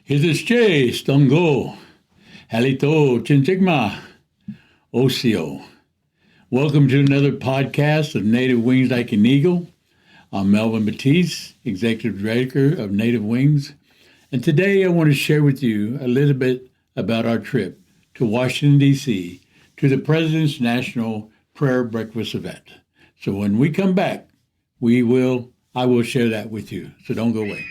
Hizische, Stongo, Halito, Chinchigma, Osio. Welcome to another podcast of Native Wings Like an Eagle. I'm Melvin Batiste, Executive Director of Native Wings. And today I want to share with you a little bit about our trip to Washington, D.C. to the President's National Prayer Breakfast event. So when we come back, I will share that with you. So don't go away.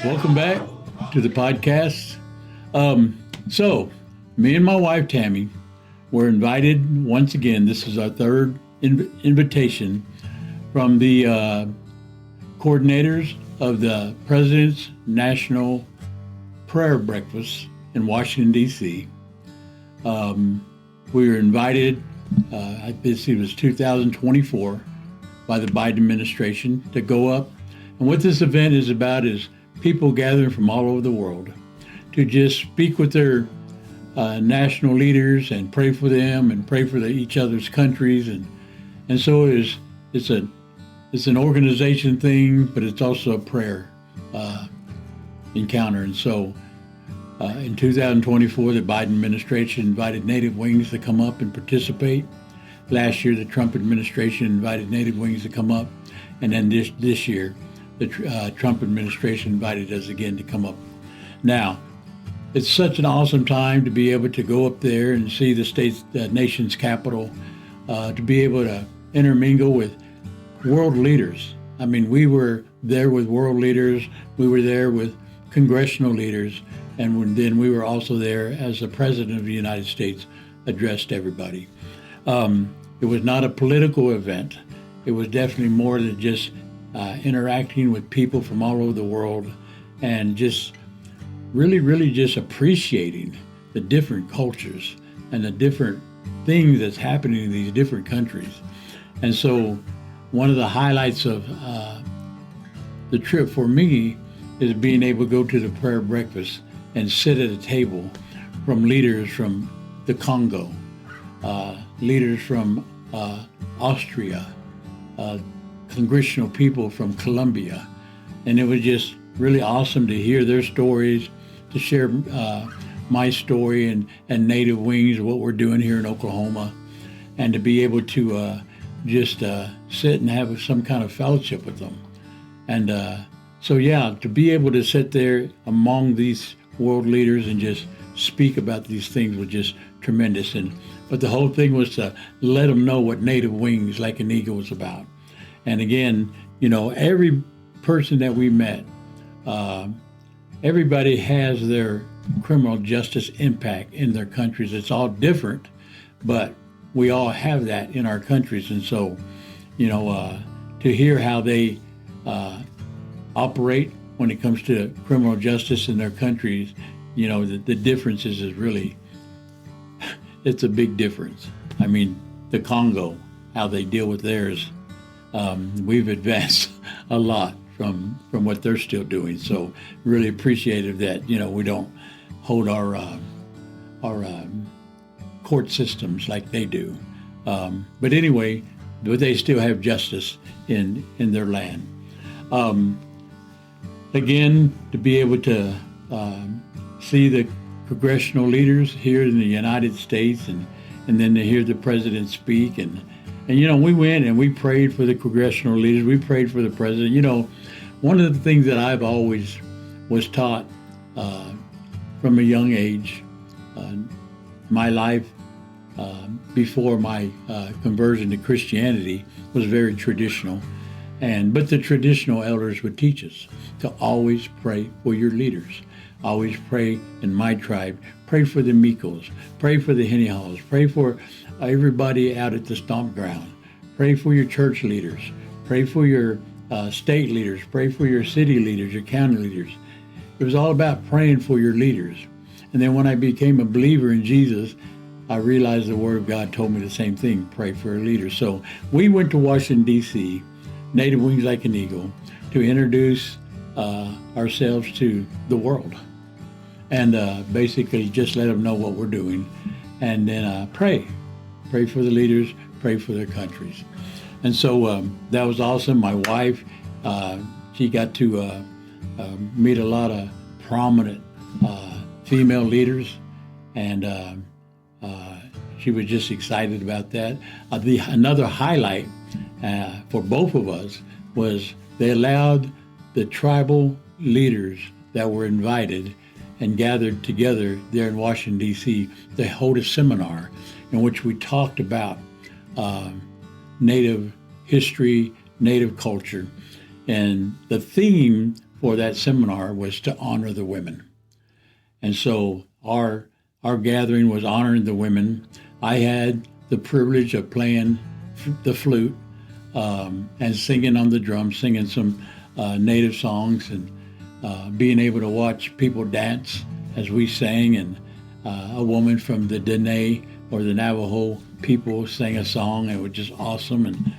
Welcome back to the podcast. So me and my wife, Tammy, were invited once again. This is our third invitation from the coordinators of the President's National Prayer Breakfast in Washington, D.C. We were invited, I think it was 2024, by the Biden administration to go up. And what this event is about is people gathering from all over the world to just speak with their national leaders and pray for them and pray for each other's countries. And so it's an organization thing, but it's also a prayer encounter. And so in 2024, the Biden administration invited Native Wings to come up and participate. Last year, the Trump administration invited Native Wings to come up. And then this year, the Trump administration invited us again to come up. Now, it's such an awesome time to be able to go up there and see the nation's capital, to be able to intermingle with world leaders. I mean, we were there with world leaders, we were there with congressional leaders, and then we were also there as the President of the United States addressed everybody. It was not a political event. It was definitely more than just interacting with people from all over the world and just really just appreciating the different cultures and the different things that's happening in these different countries. And so one of the highlights of the trip for me is being able to go to the prayer breakfast and sit at a table from leaders from the Congo, leaders from Austria, congressional people from Colombia. And it was just really awesome to hear their stories, to share my story and Native Wings, what we're doing here in Oklahoma, and to be able to just sit and have some kind of fellowship with them. And to be able to sit there among these world leaders and just speak about these things was just tremendous. But the whole thing was to let them know what Native Wings Like an Eagle was about. And again, every person that we met, everybody has their criminal justice impact in their countries. It's all different, but we all have that in our countries. And so, to hear how they operate when it comes to criminal justice in their countries, the differences is really, it's a big difference. I mean, the Congo, how they deal with theirs, we've advanced a lot from what they're still doing. So really appreciative that, we don't hold our court systems like they do. But anyway, they still have justice in their land. Again, to be able to see the congressional leaders here in the United States and then to hear the president speak. And we went and we prayed for the congressional leaders. We prayed for the president. One of the things that I've always was taught from a young age, my life before my conversion to Christianity was very traditional. But the traditional elders would teach us to always pray for your leaders. Always pray in my tribe. Pray for the Mikos. Pray for the Henny Pray for everybody out at the stomp ground. Pray for your church leaders. Pray for your state leaders. Pray for your city leaders, your county leaders. It was all about praying for your leaders. And then when I became a believer in Jesus, I realized the Word of God told me the same thing, pray for your leaders. So we went to Washington, D.C., Native Wings Like an Eagle, to introduce ourselves to the world. And basically just let them know what we're doing. And then pray. pray for the leaders, pray for their countries. And so that was awesome. My wife, she got to meet a lot of prominent female leaders, and she was just excited about that. Another highlight for both of us was they allowed the tribal leaders that were invited and gathered together there in Washington, D.C. to hold a seminar in which we talked about Native history, Native culture. And the theme for that seminar was to honor the women. And so our gathering was honoring the women. I had the privilege of playing the flute and singing on the drums, singing some Native songs, and being able to watch people dance as we sang, and a woman from the Dene or the Navajo people sang a song. It was just awesome.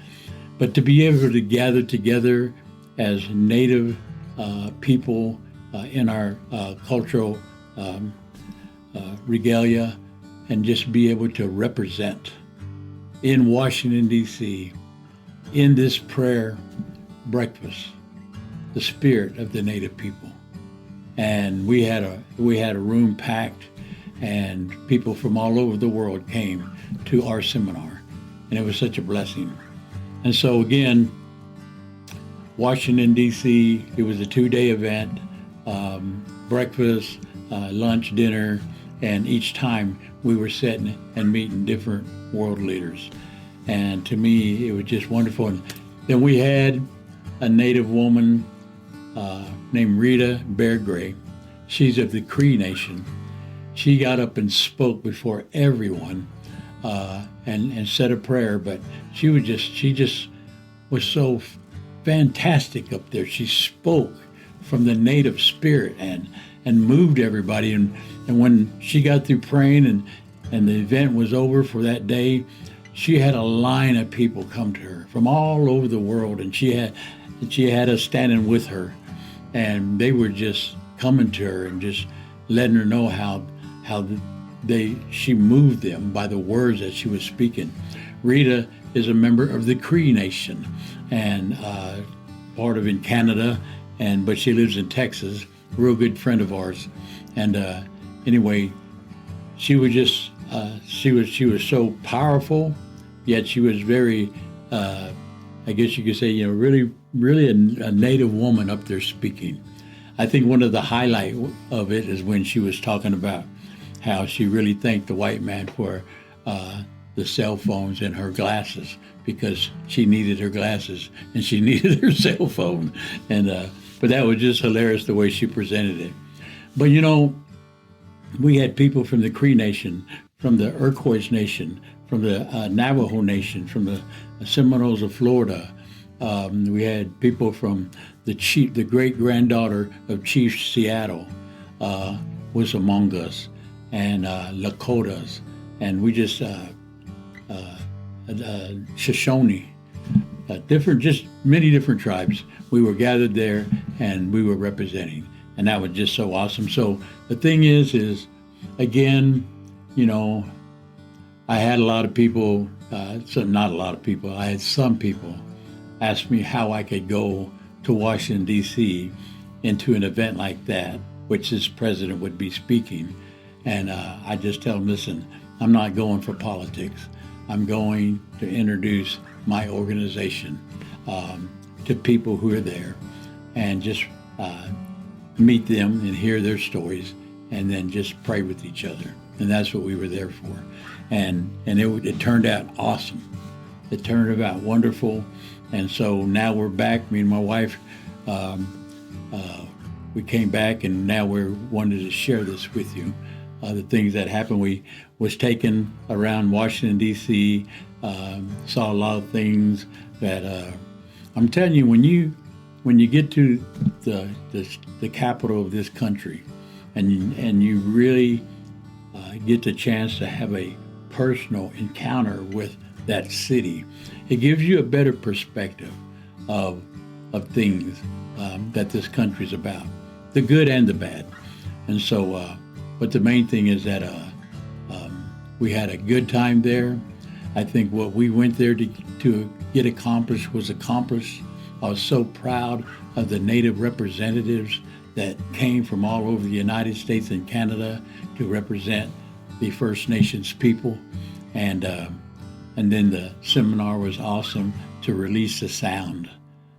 But to be able to gather together as Native people in our cultural regalia, and just be able to represent in Washington, D.C., in this prayer breakfast, the spirit of the Native people. And we had a room packed, and people from all over the world came to our seminar, and it was such a blessing. And so again, Washington, D.C., it was a 2-day event, breakfast, lunch, dinner, and each time we were sitting and meeting different world leaders. And to me, it was just wonderful. And then we had a Native woman named Rita Bear Gray. She's of the Cree Nation. She got up and spoke before everyone and said a prayer, but she just was so fantastic up there. She spoke from the Native spirit and moved everybody. And when she got through praying and the event was over for that day, she had a line of people come to her from all over the world, and she had us standing with her, and they were just coming to her and just letting her know how she moved them by the words that she was speaking. Rita is a member of the Cree Nation, and part of in Canada, but she lives in Texas. A real good friend of ours. And anyway, she was just she was so powerful, yet she was very I guess you could say, really a Native woman up there speaking. I think one of the highlight of it is when she was talking about how she really thanked the white man for the cell phones and her glasses, because she needed her glasses and she needed her cell phone. And but that was just hilarious the way she presented it. But we had people from the Cree Nation, from the Iroquois Nation, from the Navajo Nation, from the Seminoles of Florida. We had people from the great-granddaughter of Chief Seattle was among us, and Lakotas, and we just Shoshone, just many different tribes. We were gathered there, and we were representing, and that was just so awesome. So the thing is again, I had a lot of people, not a lot of people, I had some people ask me how I could go to Washington, D.C. into an event like that, which this president would be speaking. And I just tell them, listen, I'm not going for politics. I'm going to introduce my organization to people who are there, and just meet them and hear their stories, and then just pray with each other. And that's what we were there for. And it turned out awesome. It turned out wonderful. And so now we're back. Me and my wife, we came back, and now we're wanted to share this with you. The things that happened. We was taken around Washington, D.C., saw a lot of things that I'm telling you, when you get to the capital of this country, and you really get the chance to have a personal encounter with that city, it gives you a better perspective of things that this country's about, the good and the bad. And so, but the main thing is that we had a good time there. I think what we went there to get accomplished was accomplished. I was so proud of the Native representatives that came from all over the United States and Canada to represent the First Nations people. And then the seminar was awesome to release the sound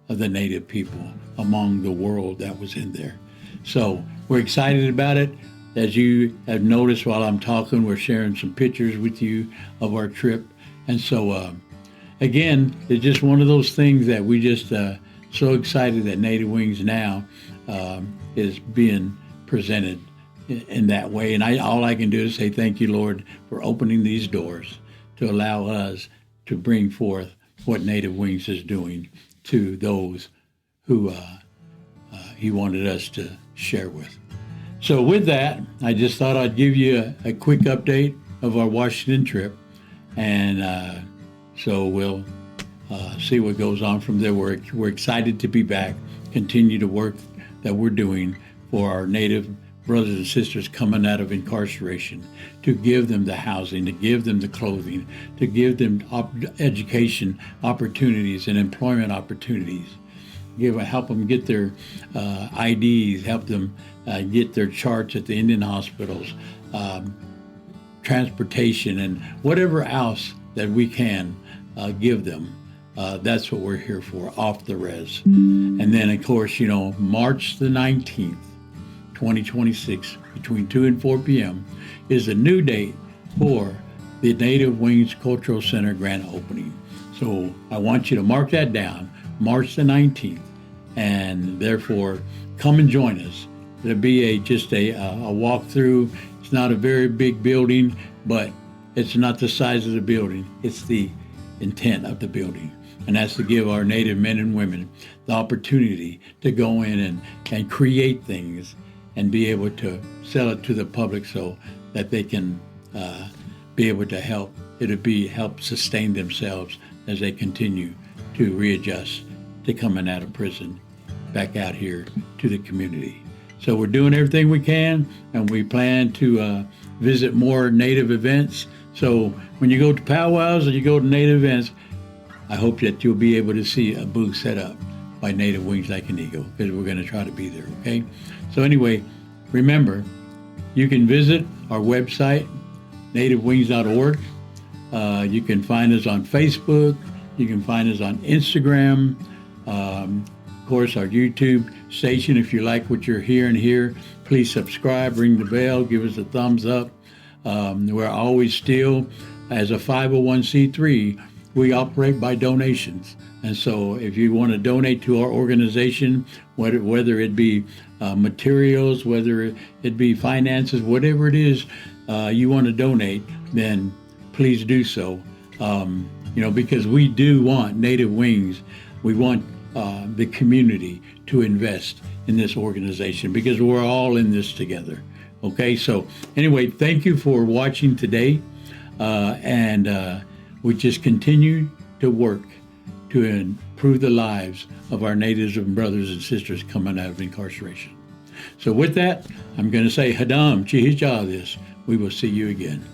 of the Native people among the world that was in there. So we're excited about it. As you have noticed while I'm talking, we're sharing some pictures with you of our trip. And so, again, it's just one of those things that we just so excited that Native Wings now is being presented in that way. And all I can do is say thank you, Lord, for opening these doors to allow us to bring forth what Native Wings is doing to those who He wanted us to share with. So with that, I just thought I'd give you a quick update of our Washington trip. And so we'll see what goes on from there. We're excited to be back, continue the work that we're doing for our Native brothers and sisters coming out of incarceration, to give them the housing, to give them the clothing, to give them education opportunities and employment opportunities, help them get their IDs, help them get their charts at the Indian hospitals, transportation, and whatever else that we can give them. That's what we're here for, off the res. And then, of course, March the 19th, 2026, between 2 and 4 p.m. is a new date for the Native Wings Cultural Center grand opening. So I want you to mark that down, March the 19th, and therefore come and join us. It'll be just a walkthrough. It's not a very big building, but it's not the size of the building. It's the intent of the building. And that's to give our Native men and women the opportunity to go in and create things and be able to sell it to the public so that they can be able to help sustain themselves as they continue to readjust to coming out of prison back out here to the community. So we're doing everything we can, and we plan to visit more Native events. So when you go to powwows or you go to Native events, I hope that you'll be able to see a booth set up by Native Wings Like an Eagle, because we're going to try to be there, okay? So anyway, remember, you can visit our website, nativewings.org. You can find us on Facebook. You can find us on Instagram. Of course, our YouTube station. If you like what you're hearing here, please subscribe, ring the bell, give us a thumbs up. We're always still, as a 501c3, we operate by donations. And so if you want to donate to our organization, whether it be materials, whether it be finances, whatever it is you want to donate, then please do so. Because we do want Native Wings. We want the community to invest in this organization, because we're all in this together. Okay, so anyway, thank you for watching today. And we just continue to work to improve the lives of our Natives and brothers and sisters coming out of incarceration. So with that, I'm going to say Hadam Chihijah this. We will see you again.